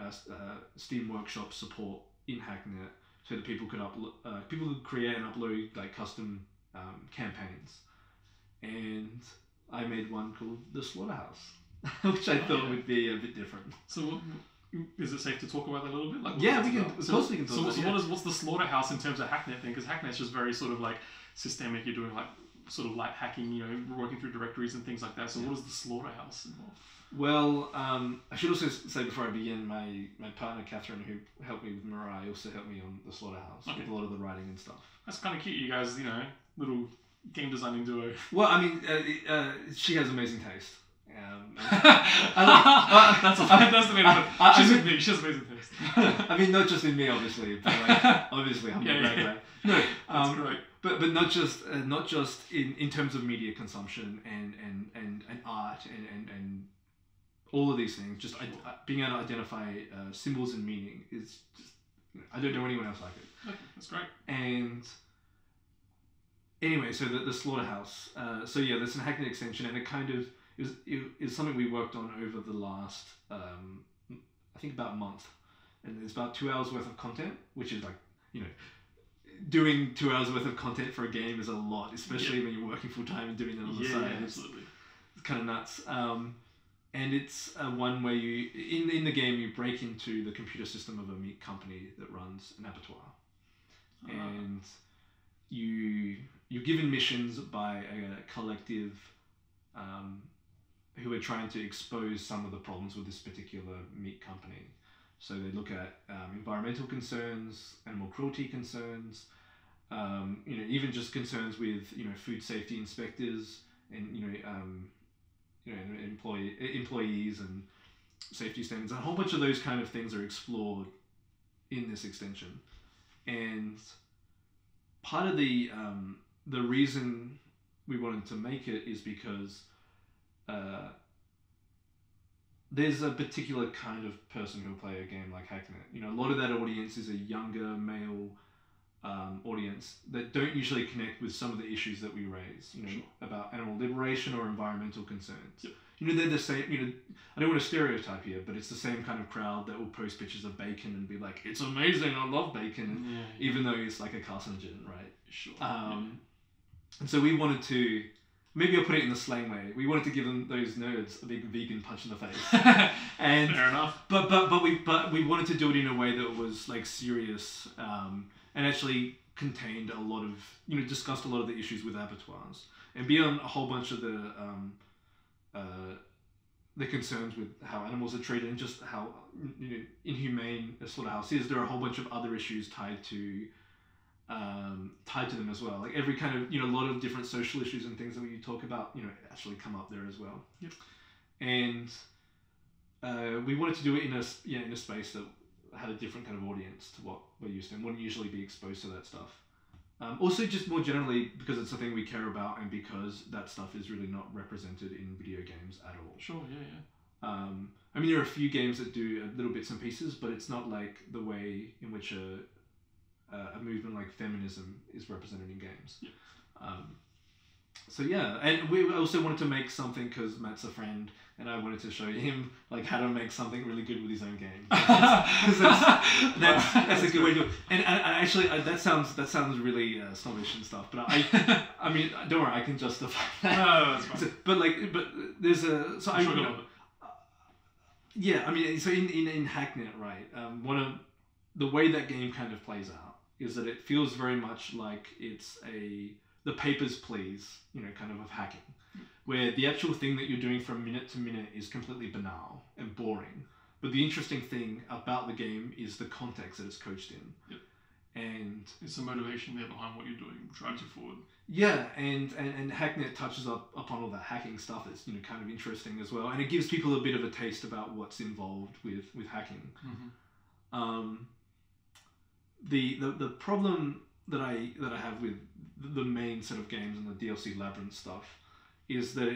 Steam Workshop support in Hacknet, so that people could create and upload like custom campaigns. And I made one called the Slaughterhouse, which I thought would be a bit different. So, is it safe to talk about that a little bit? We can. Of course, we can talk about it. What's the Slaughterhouse in terms of Hacknet thing? Because Hacknet's just very sort of like systemic. You're doing like sort of light hacking, working through directories and things like that. So, what is the Slaughterhouse involved? Well, I should also say before I begin, my partner Catherine, who helped me with Moirai, also helped me on the Slaughterhouse with a lot of the writing and stuff. That's kind of cute, you guys. Little game designing duo. Well, I mean, she has amazing taste, That's the main one. She's with me. She has amazing taste. I mean, not just in me, obviously, but like, obviously I'm not that guy. No, that's great. But not just in terms of media consumption and art and all of these things. Just being able to identify symbols and meaning is just, I don't know anyone else like it. Okay, that's great. And anyway, so the Slaughterhouse. So yeah, there's an Hacknet extension, and it kind of is something we worked on over the last I think about a month, and there's about 2 hours worth of content, which is like, you know, doing 2 hours worth of content for a game is a lot, especially when you're working full time and doing it on the side. Yeah, absolutely. It's kind of nuts. And it's one where you in the game you break into the computer system of a meat company that runs an abattoir, and you're given missions by a collective who are trying to expose some of the problems with this particular meat company. So they look at environmental concerns, animal cruelty concerns, you know, even just concerns with, you know, food safety inspectors and employees and safety standards. A whole bunch of those kind of things are explored in this extension, and part of the reason we wanted to make it is because there's a particular kind of person who'll play a game like Hacknet. You know, a lot of that audience is a younger male audience that don't usually connect with some of the issues that we raise, you know, about animal liberation or environmental concerns. Yep. You know, they're the same, you know, I don't want to stereotype here, but it's the same kind of crowd that will post pictures of bacon and be like, it's amazing, I love bacon, even though it's like a carcinogen, right? Sure. And so we wanted to, maybe I'll put it in the slang way, we wanted to give them, those nerds, a big vegan punch in the face. And fair enough. But we wanted to do it in a way that was like serious, and actually contained a lot of, you know, discussed a lot of the issues with abattoirs, and beyond a whole bunch of the concerns with how animals are treated and just how, you know, inhumane a slaughterhouse is. There are a whole bunch of other issues tied to them as well. Like every kind of, you know, a lot of different social issues and things that we talk about, you know, actually come up there as well. Yep. And we wanted to do it in a space that had a different kind of audience to what we're used to and wouldn't usually be exposed to that stuff. Also, just more generally, because it's a thing we care about and because that stuff is really not represented in video games at all. Sure, yeah. I mean, there are a few games that do little bits and pieces, but it's not like the way in which a movement like feminism is represented in games. Yeah. So yeah, and we also wanted to make something because Matt's a friend, and I wanted to show him like how to make something really good with his own game. Because that's a good way to do it. And actually, that sounds really snobbish and stuff. But I mean, don't worry, I can justify that. No, that's fine. So, but there's a so I sure, yeah, I mean, so in Hacknet, right? One of the way that game kind of plays out is that it feels very much like it's the papers, please, you know, kind of hacking, where the actual thing that you're doing from minute to minute is completely banal and boring. But the interesting thing about the game is the context that it's coached in. Yep. And it's the motivation there behind what you're doing, drives you forward. Yeah, and Hacknet touches upon all that hacking stuff that's, you know, kind of interesting as well. And it gives people a bit of a taste about what's involved with hacking. Mm-hmm. The problem that I have with the main set of games and the DLC Labyrinth stuff is that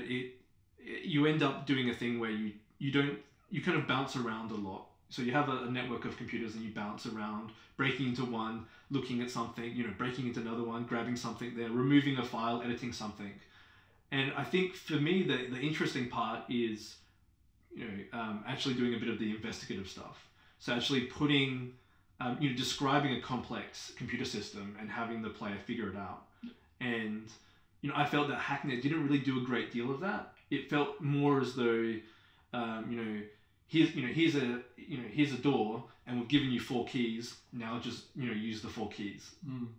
you end up doing a thing where you kind of bounce around a lot. So you have a network of computers and you bounce around, breaking into one, looking at something, you know, breaking into another one, grabbing something there, removing a file, editing something. And I think for me the interesting part is, you know, actually doing a bit of the investigative stuff. So actually putting you know, describing a complex computer system and having the player figure it out. And, you know, I felt that Hacknet didn't really do a great deal of that. It felt more as though, you know, here's a door, and we've given you 4 keys. Now just, you know, use the 4 keys,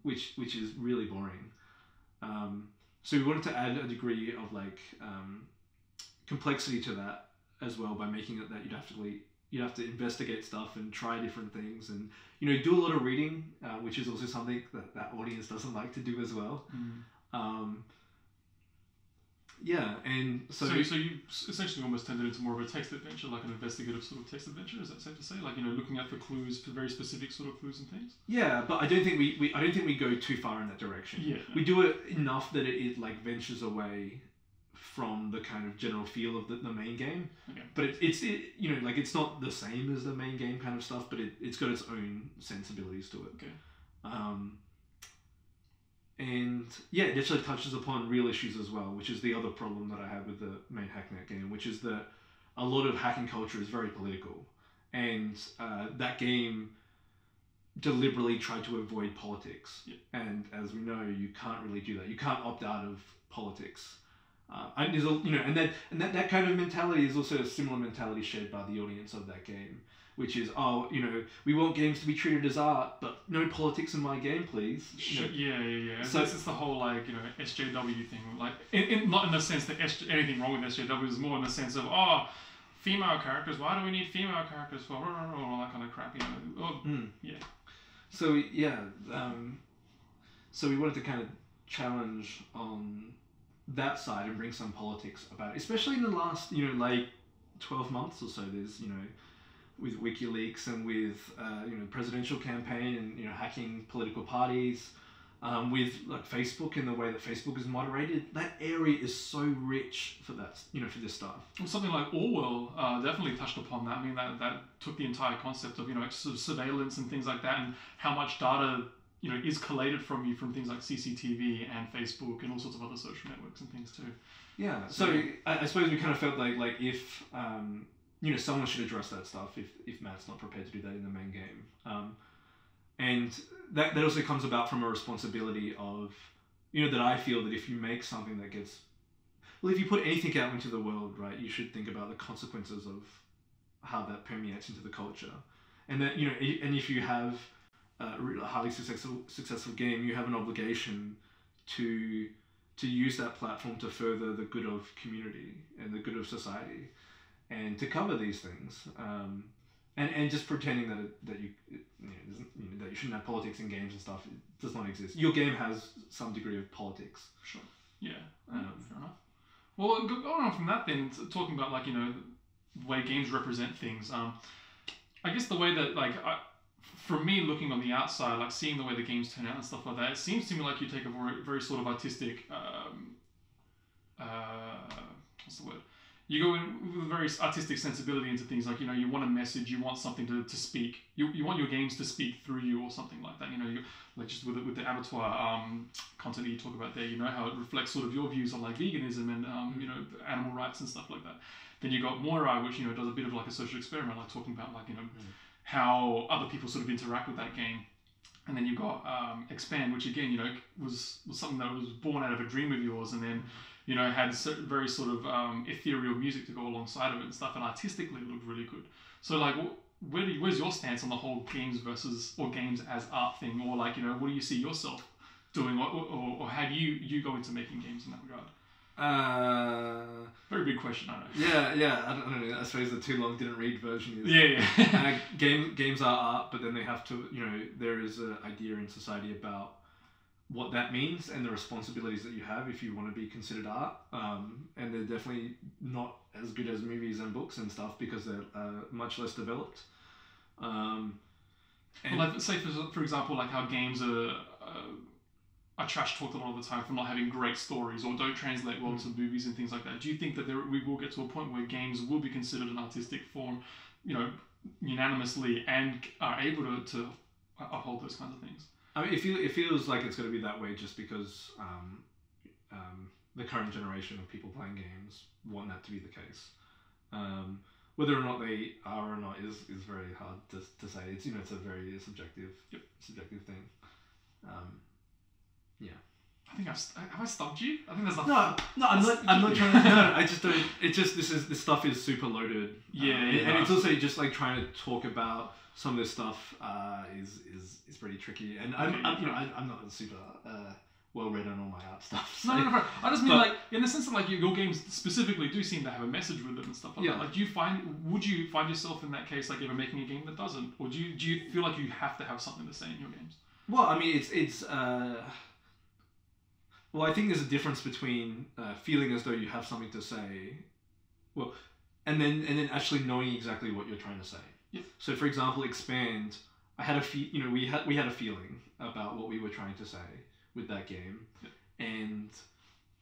which is really boring. So we wanted to add a degree of like complexity to that as well by making it that you'd have to investigate stuff and try different things and, you know, do a lot of reading, which is also something that audience doesn't like to do as well. Yeah, and so So you essentially almost turned it into more of a text adventure, like an investigative sort of text adventure. Is that safe to say? Like, you know, looking out for clues, for very specific sort of clues and things. yeah, but I don't think I don't think we go too far in that direction. Yeah. We do it enough that it like ventures away from the kind of general feel of the main game. Okay. But it's you know, like it's not the same as the main game kind of stuff, but it's got its own sensibilities to it. Okay. And yeah, it actually touches upon real issues as well, which is the other problem that I have with the main Hacknet game, which is that a lot of hacking culture is very political, and that game deliberately tried to avoid politics. Yep. And as we know, you can't really do that. You can't opt out of politics. And there's you know, and that kind of mentality is also a similar mentality shared by the audience of that game, which is, oh, you know, we want games to be treated as art, but no politics in my game, please. Sure. Yeah. So this is the whole, like, you know, SJW thing. Like, not in the sense that anything wrong with SJW, is more in the sense of, oh, female characters. Why do we need female characters for all that kind of crap? You know. Oh, yeah. So yeah, so we wanted to kind of challenge on that side and bring some politics about it, especially in the last, you know, like 12 months or so. There's, you know, with WikiLeaks and with you know, presidential campaign and, you know, hacking political parties, with like Facebook and the way that Facebook is moderated, that area is so rich for that, you know, for this stuff. Well, something like Orwell definitely touched upon that. I mean, that took the entire concept of, you know, sort of surveillance and things like that, and how much data, you know, is collated from you from things like CCTV and Facebook and all sorts of other social networks and things too. Yeah. So I suppose we kind of felt like if you know, someone should address that stuff if Matt's not prepared to do that in the main game. And that also comes about from a responsibility of, you know, that I feel that if you make something that gets, well, if you put anything out into the world, right, you should think about the consequences of how that permeates into the culture. And that, you know, and if you have a highly successful game, you have an obligation to use that platform to further the good of community and the good of society, and to cover these things, and just pretending that you know, that you shouldn't have politics in games and stuff, it does not exist. Your game has some degree of politics. Sure. Yeah. Fair enough. Well, going on from that then, talking about, like, you know, the way games represent things. I guess the way that, like, for me, looking on the outside, like seeing the way the games turn out and stuff like that, it seems to me like you take a very, very sort of artistic, what's the word? You go in with a very artistic sensibility into things, like, you know, you want a message, you want something to speak, you want your games to speak through you or something like that. You know, like just with the abattoir content that you talk about there, you know, how it reflects sort of your views on like veganism and you know, animal rights and stuff like that. Then you got Moirai, which, you know, does a bit of like a social experiment, like talking about, like, you know, how other people sort of interact with that game. And then you got Expand, which again, you know, was something that was born out of a dream of yours, and then, you know, had very sort of ethereal music to go alongside of it and stuff, and artistically it looked really good. So, like, where's your stance on the whole games as art thing, or, like, you know, what do you see yourself doing, or how do you go into making games in that regard? Very big question, I know. Yeah. I don't know. I suppose the too long didn't read version is. Yeah. Games are art, but then they have to, you know, there is an idea in society about what that means and the responsibilities that you have if you want to be considered art. And they're definitely not as good as movies and books and stuff because they're much less developed. Well, like, say for example, like how games are trash talked a lot of the time for not having great stories or don't translate well to movies and things like that. Do you think that we will get to a point where games will be considered an artistic form, you know, unanimously, and are able to uphold those kinds of things? I mean, it feels like it's going to be that way just because the current generation of people playing games want that to be the case. Whether or not they are or not is very hard to say. It's, you know, it's a very subjective thing. Yeah. I think have I stumped you? I think there's no. I'm not trying to. No, I just don't. It's just this stuff is super loaded. Yeah, and it's also just like trying to talk about some of this stuff is pretty tricky. And I'm not super well read on all my art stuff. So. No. I just mean, like, in the sense that, like, your games specifically do seem to have a message with them and stuff like that. Like, would you find yourself in that case, like, ever making a game that doesn't, or do you feel like you have to have something to say in your games? Well, I mean, it's Well, I think there's a difference between feeling as though you have something to say, well, and then actually knowing exactly what you're trying to say. Yeah. So, for example, Expand. I had we had a feeling about what we were trying to say with that game, and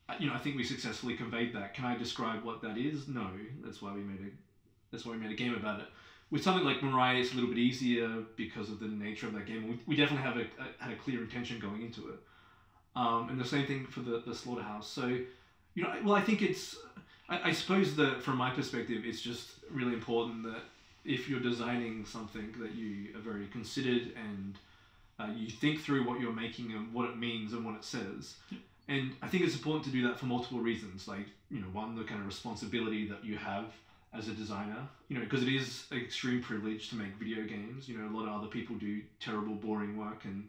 I think we successfully conveyed that. Can I describe what that is? No. That's why we made a game about it. With something like Moirai, it's a little bit easier because of the nature of that game. We definitely had a clear intention going into it, and the same thing for the Slaughterhouse. So, well, I think I suppose that from my perspective, it's just really important that if you're designing something that you are very considered and you think through what you're making and what it means and what it says. And I think it's important to do that for multiple reasons. Like, one, the kind of responsibility that you have as a designer, because it is an extreme privilege to make video games. A lot of other people do terrible, boring work, and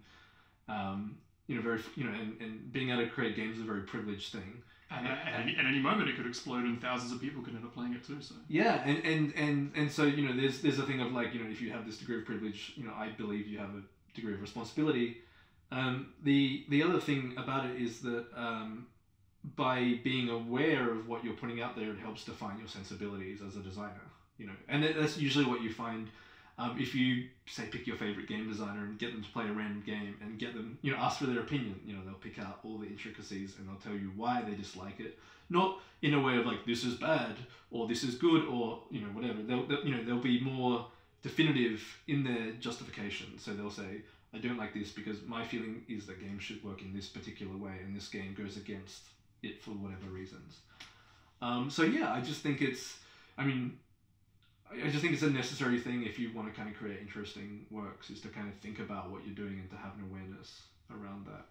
and being able to create games is a very privileged thing. And at any moment it could explode and thousands of people could end up playing it too. So yeah, and so there's a thing of like if you have this degree of privilege, I believe you have a degree of responsibility. The other thing about it is that by being aware of what you're putting out there, it helps define your sensibilities as a designer. And that's usually what you find. If you say pick your favorite game designer and get them to play a random game and get them, ask for their opinion, they'll pick out all the intricacies and they'll tell you why they dislike it. Not in a way of like this is bad or this is good or whatever. They'll be more definitive in their justification. So they'll say, I don't like this because my feeling is that games should work in this particular way and this game goes against it for whatever reasons. So yeah, I just think it's a necessary thing if you want to kind of create interesting works, is to kind of think about what you're doing and to have an awareness around that.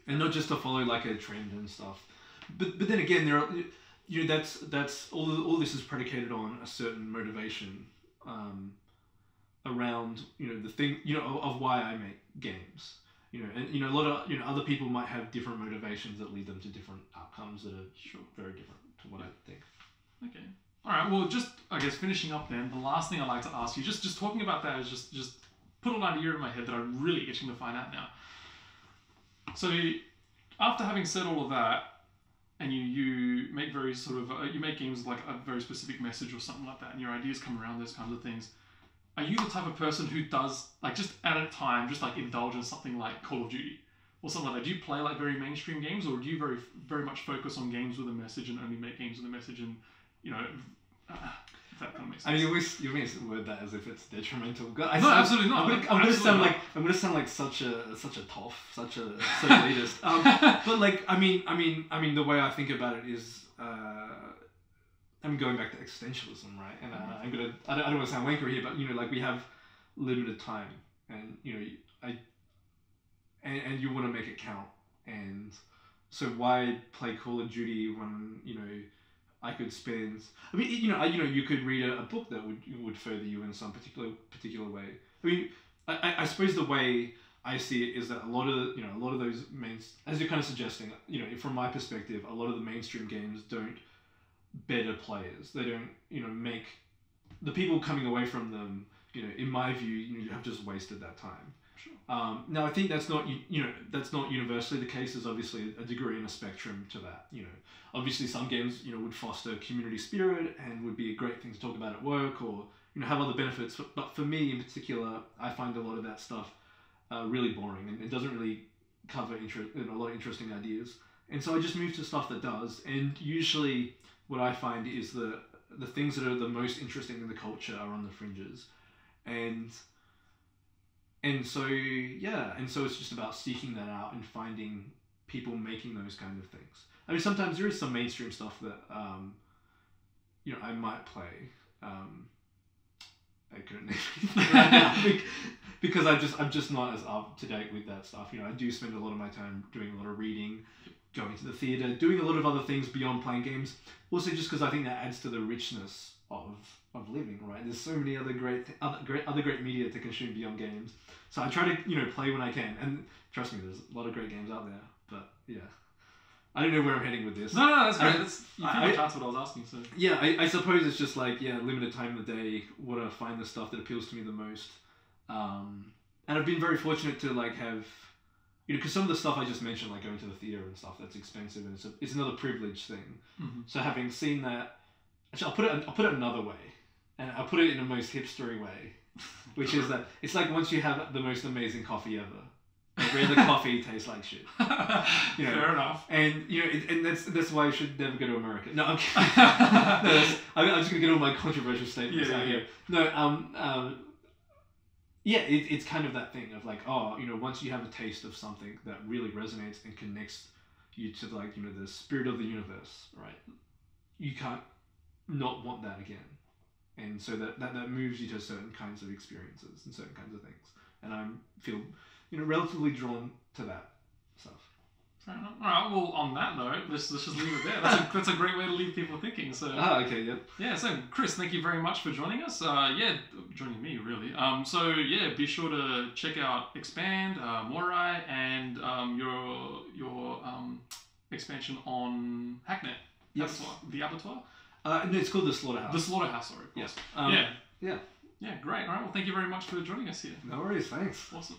And not just to follow like a trend and stuff. But then again, there are, that's all this is predicated on a certain motivation around, the thing, of why I make games. And a lot of, other people might have different motivations that lead them to different outcomes that are very different to what I think. Okay. All right. Well, just I guess finishing up then, the last thing I'd like to ask you, just talking about that is just put an idea in my head that I'm really itching to find out now. So after having said all of that, and you make very sort of you make games with like a very specific message or something like that, and your ideas come around those kinds of things. Are you the type of person who does like just at a time just like indulge in something like Call of Duty or something like that? Do you play like very mainstream games, or do you very much focus on games with a message and only make games with a message and if that kind of makes sense. I mean, you always word that as if it's detrimental. No, absolutely not. I'm gonna sound like such a toff, such elitist. But like, I mean, the way I think about it is, I'm going back to existentialism, right? And I don't want to sound wankery here, but like we have limited time, and and you want to make it count, and so why play Call of Duty when I could spend. I mean, you could read a book that would further you in some particular way. I mean, I suppose the way I see it is that a lot of those as you're kind of suggesting, from my perspective, a lot of the mainstream games don't better players. They don't, make the people coming away from them. In my view, you have just wasted that time. Sure. Now I think that's not universally the case. There's obviously a degree and a spectrum to that. Obviously some games would foster community spirit and would be a great thing to talk about at work, or have other benefits. But for me in particular, I find a lot of that stuff really boring, and it doesn't really cover a lot of interesting ideas. And so I just move to stuff that does. And usually what I find is the things that are the most interesting in the culture are on the fringes, and so it's just about seeking that out and finding people making those kind of things. I mean, sometimes there is some mainstream stuff that I might play. I couldn't name it right now because I'm just not as up to date with that stuff. I do spend a lot of my time doing a lot of reading, going to the theatre, doing a lot of other things beyond playing games. Also, just because I think that adds to the richness of living, right? There's so many other great media to consume beyond games. So I try to play when I can, and trust me, there's a lot of great games out there. But yeah, I don't know where I'm heading with this. No, that's great. That's what I was asking. So yeah, I suppose it's just like limited time in the day. Want to find the stuff that appeals to me the most. And I've been very fortunate to like have because some of the stuff I just mentioned, like going to the theater and stuff, that's expensive, and it's another privilege thing. So having seen that, actually, I'll put it another way, and I'll put it in the most hipstery way, which is that it's like once you have the most amazing coffee ever, like where the coffee tastes like shit. You know, fair enough. And and that's why I should never go to America. No, I'm kidding. No, I'm just gonna get all my controversial statements out here. No, yeah, it's kind of that thing of like, once you have a taste of something that really resonates and connects you to like, the spirit of the universe, right? You can't not want that again. And so that moves you to certain kinds of experiences and certain kinds of things. And I feel, relatively drawn to that stuff. Fair enough. All right. Well, on that note, let's just leave it there. That's a great way to leave people thinking. So. Okay. Yep. Yeah. So, Chris, thank you very much for joining us. Joining me really. Be sure to check out Expand, Moirai, and your expansion on Hacknet. Yes. The Abattoir. No, it's called the Slaughterhouse. The Slaughterhouse. Sorry. Of course. Yeah. Yeah. Great. All right. Well, thank you very much for joining us here. No worries. Thanks. Awesome.